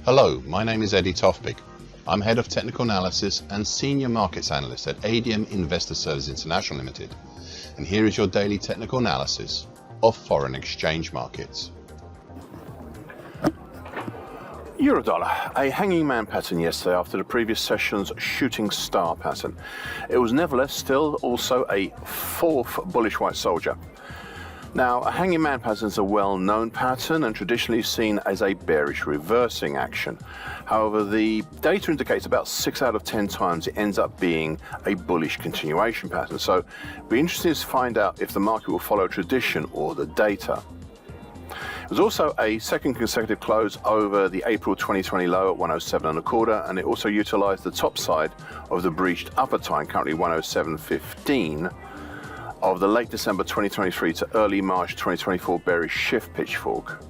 Hello, my name is Tofpik. I'm Head of Technical Analysis and Senior Markets Analyst at ADM Investor Services International Limited, and here is your daily technical analysis of foreign exchange markets. Eurodollar, a hanging man pattern yesterday after the previous session's shooting star pattern. It was nevertheless still also a fourth bullish white soldier. Now, a hanging man pattern is a well-known pattern and traditionally seen as a bearish reversing action. However, the data indicates about 6 out of 10 times it ends up being a bullish continuation pattern. So it'll be interesting to find out if the market will follow tradition or the data. It was also a second consecutive close over the April 2020 low at 107.25, and it also utilized the top side of the breached upper time, currently 107.15, of the late December 2023 to early March 2024 bearish shift pitchfork.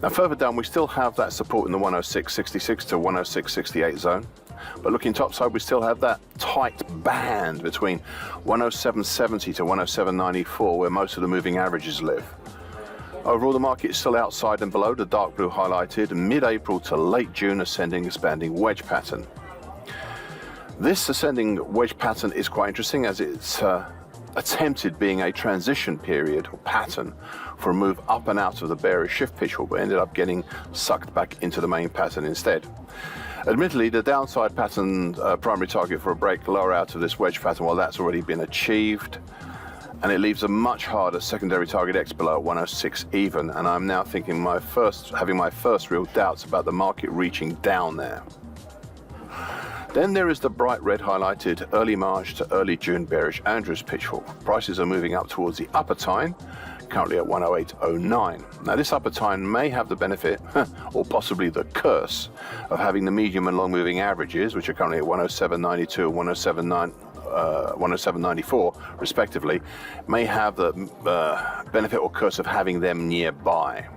Now further down we still have that support in the 106.66 to 106.68 zone, but looking topside we still have that tight band between 107.70 to 107.94 where most of the moving averages live. Overall the market is still outside and below the dark blue highlighted mid-April to late June ascending expanding wedge pattern. This ascending wedge pattern is quite interesting as it's attempted being a transition period or pattern for a move up and out of the bearish shift pitchfork, but ended up getting sucked back into the main pattern instead. Admittedly, the downside pattern primary target for a break lower out of this wedge pattern, well, that's already been achieved, and it leaves a much harder secondary target X below at 106 even, and I'm now thinking having my first real doubts about the market reaching down there. Then there is the bright red highlighted early March to early June bearish Andrews pitchfork. Prices are moving up towards the upper time, currently at 108.09. Now this upper time may have the benefit, or possibly the curse, of having the medium and long moving averages, which are currently at 107.92 and 107.94 respectively, may have the benefit or curse of having them nearby.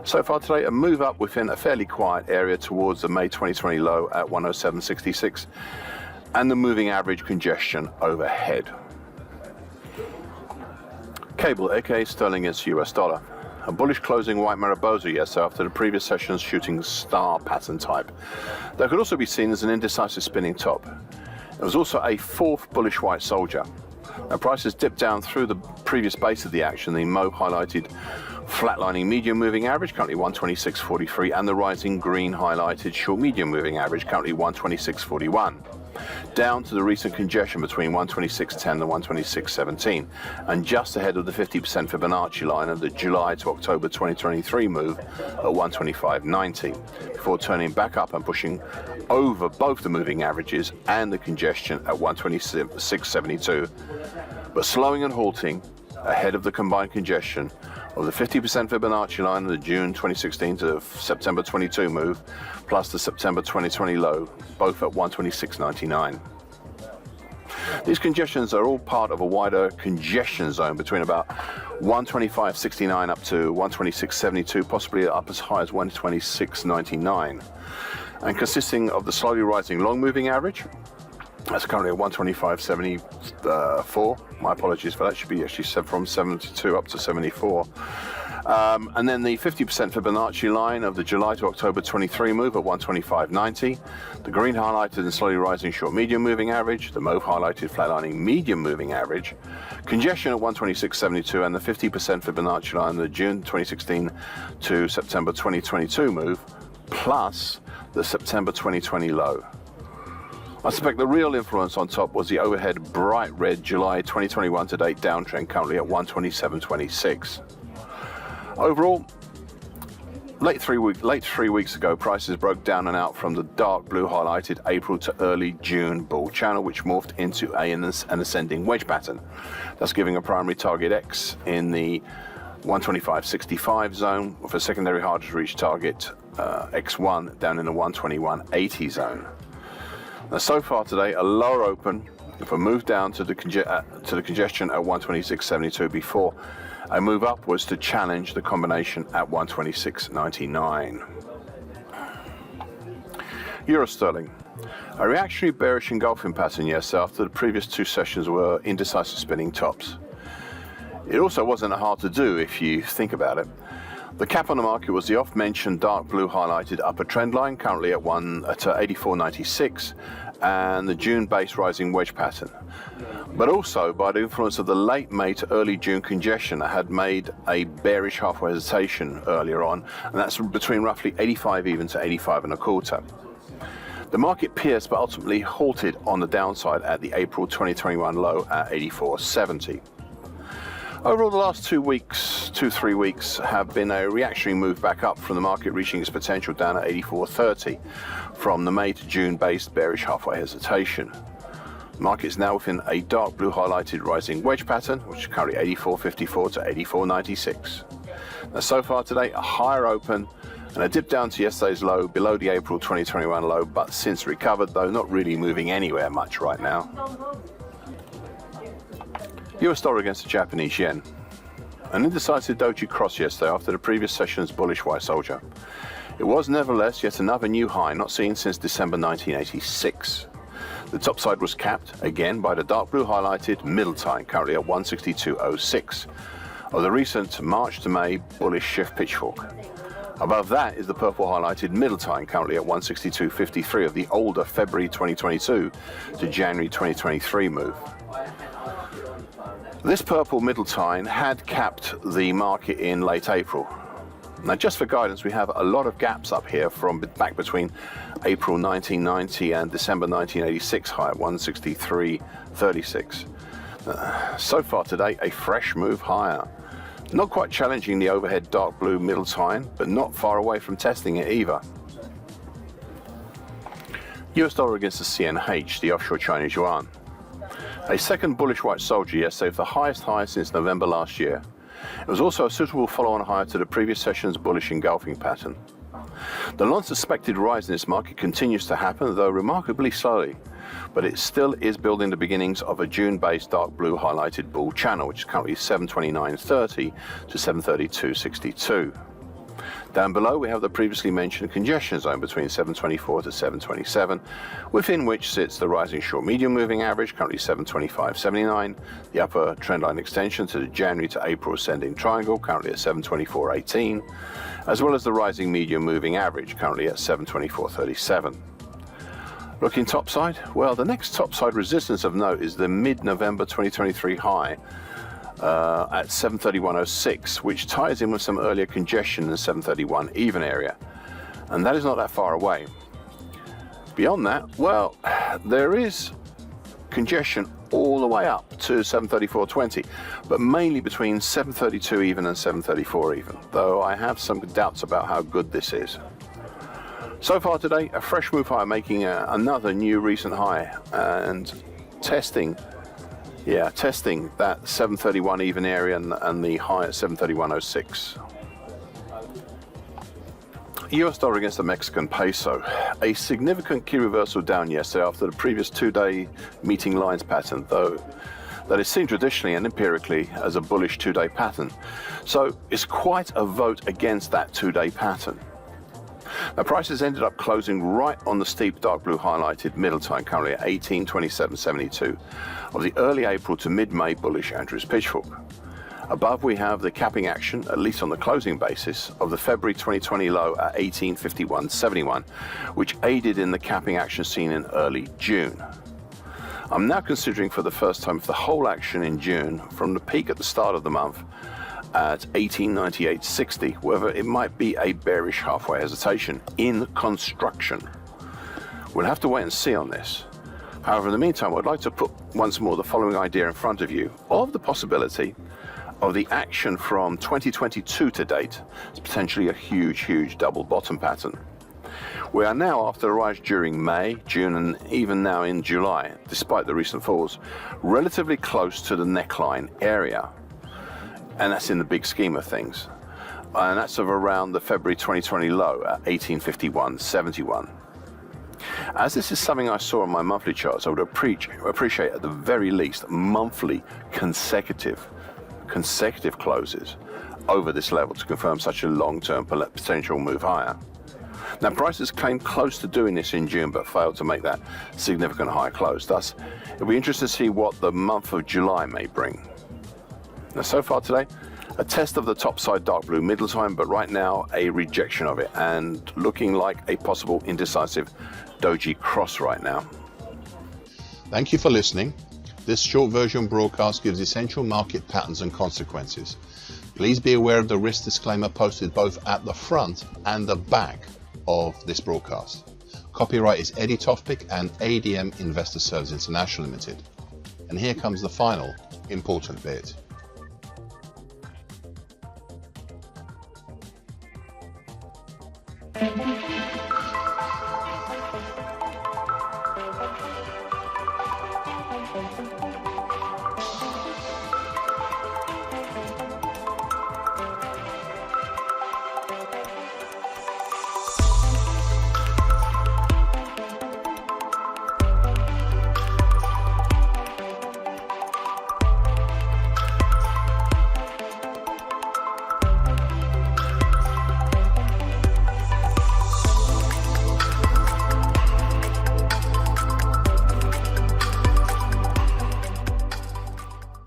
So far today, a move up within a fairly quiet area towards the May 2020 low at 107.66 and the moving average congestion overhead. Cable, aka sterling against US dollar. A bullish closing white Mariposa yesterday after the previous session's shooting star pattern type. That could also be seen as an indecisive spinning top. It was also a fourth bullish white soldier. Now prices dipped down through the previous base of the action, the mauve highlighted flatlining medium moving average, currently 126.43, and the rising green highlighted short medium moving average, currently 126.41. Down to the recent congestion between 126.10 and 126.17, and just ahead of the 50% Fibonacci line of the July to October 2023 move at 125.90, before turning back up and pushing over both the moving averages and the congestion at 126.72, but slowing and halting ahead of the combined congestion of the 50% Fibonacci line of the June 2016 to September 22 move, plus the September 2020 low, both at 126.99. These congestions are all part of a wider congestion zone between about 125.69 up to 126.72, possibly up as high as 126.99, and consisting of the slowly rising long moving average. That's currently at 125.74. My apologies for that. Should be actually from 72 up to 74. And then the 50% Fibonacci line of the July to October 23 move at 125.90. The green highlighted and slowly rising short medium moving average. The mauve highlighted flatlining medium moving average. Congestion at 126.72 and the 50% Fibonacci line of the June 2016 to September 2022 move, plus the September 2020 low. I suspect the real influence on top was the overhead bright red July 2021 to date downtrend, currently at 127.26. Overall, late three weeks ago, prices broke down and out from the dark blue highlighted April to early June bull channel, which morphed into an ascending wedge pattern. That's giving a primary target X in the 125.65 zone with a secondary hard to reach target X1 down in the 121.80 zone. Now, so far today, a lower open with a move down to the congestion at 126.72 before a move upwards to challenge the combination at 126.99. Euro sterling. A reactionary bearish engulfing pattern yesterday after the previous two sessions were indecisive spinning tops. It also wasn't hard to do if you think about it. The cap on the market was the oft-mentioned dark blue highlighted upper trend line, currently at 84.96, and the June base rising wedge pattern. But also by the influence of the late May to early June congestion that had made a bearish halfway hesitation earlier on, and that's between roughly 85 even to 85 and a quarter. The market pierced but ultimately halted on the downside at the April 2021 low at 84.70. Overall, the last 3 weeks have been a reactionary move back up from the market reaching its potential down at 84.30 from the May to June based bearish halfway hesitation. The market is now within a dark blue highlighted rising wedge pattern, which is currently 84.54 to 84.96. Now, so far today, a higher open and a dip down to yesterday's low below the April 2021 low, but since recovered, though not really moving anywhere much right now. US dollar against the Japanese yen. An indecisive doji cross yesterday after the previous session's bullish white soldier. It was nevertheless yet another new high not seen since December 1986. The top side was capped again by the dark blue highlighted middle time, currently at 162.06 of the recent March to May bullish shift pitchfork. Above that is the purple highlighted middle time, currently at 162.53 of the older February 2022 to January 2023 move. This purple middle tine had capped the market in late April. Now, just for guidance, we have a lot of gaps up here from back between April 1990 and December 1986 high at 163.36. So far today, a fresh move higher. Not quite challenging the overhead dark blue middle tine, but not far away from testing it either. US dollar against the CNH, the offshore Chinese yuan. A second bullish white soldier yesterday with the highest high since November last year. It was also a suitable follow-on high to the previous session's bullish engulfing pattern. The long-suspected rise in this market continues to happen, though remarkably slowly, but it still is building the beginnings of a June-based dark blue highlighted bull channel, which is currently 729.30 to 732.62. Down below, we have the previously mentioned congestion zone between 724 to 727, within which sits the rising short medium moving average, currently 725.79, the upper trendline extension to the January to April ascending triangle, currently at 724.18, as well as the rising medium moving average, currently at 724.37. Looking topside, well, the next topside resistance of note is the mid-November 2023 high, at 731.06, which ties in with some earlier congestion in the 731 even area, and that is not that far away. Beyond that, well, there is congestion all the way up to 734.20, but mainly between 732 even and 734 even, though I have some doubts about how good this is. So far today, a fresh move higher, making another new recent high and testing that 731 even area and the high at 731.06. US dollar against the Mexican peso. A significant key reversal down yesterday after the previous two-day meeting lines pattern, though that is seen traditionally and empirically as a bullish two-day pattern. So it's quite a vote against that two-day pattern. Now, prices ended up closing right on the steep dark blue highlighted middle time, currently at 1827.72 of the early April to mid-May bullish Andrews pitchfork. Above, we have the capping action, at least on the closing basis, of the February 2020 low at 1851.71, which aided in the capping action seen in early June. I'm now considering for the first time the whole action in June from the peak at the start of the month at 1898.60, whether it might be a bearish halfway hesitation in construction. We'll have to wait and see on this. However, in the meantime, I'd like to put once more the following idea in front of you of the possibility of the action from 2022 to date, it's potentially a huge double bottom pattern. We are now, after the rise during May, June, and even now in July, despite the recent falls, relatively close to the neckline area. And that's in the big scheme of things. And that's of around the February 2020 low at 1851.71. As this is something I saw on my monthly charts, I would appreciate at the very least monthly consecutive closes over this level to confirm such a long-term potential move higher. Now, prices came close to doing this in June but failed to make that significant higher close. Thus, it'll be interesting to see what the month of July may bring. Now, so far today, a test of the topside dark blue middle time, but right now a rejection of it and looking like a possible indecisive doji cross right now. Thank you for listening. This short version broadcast gives essential market patterns and consequences. Please be aware of the risk disclaimer posted both at the front and the back of this broadcast. Copyright is Eddie Tofpik and ADM Investor Services International Limited. And here comes the final important bit.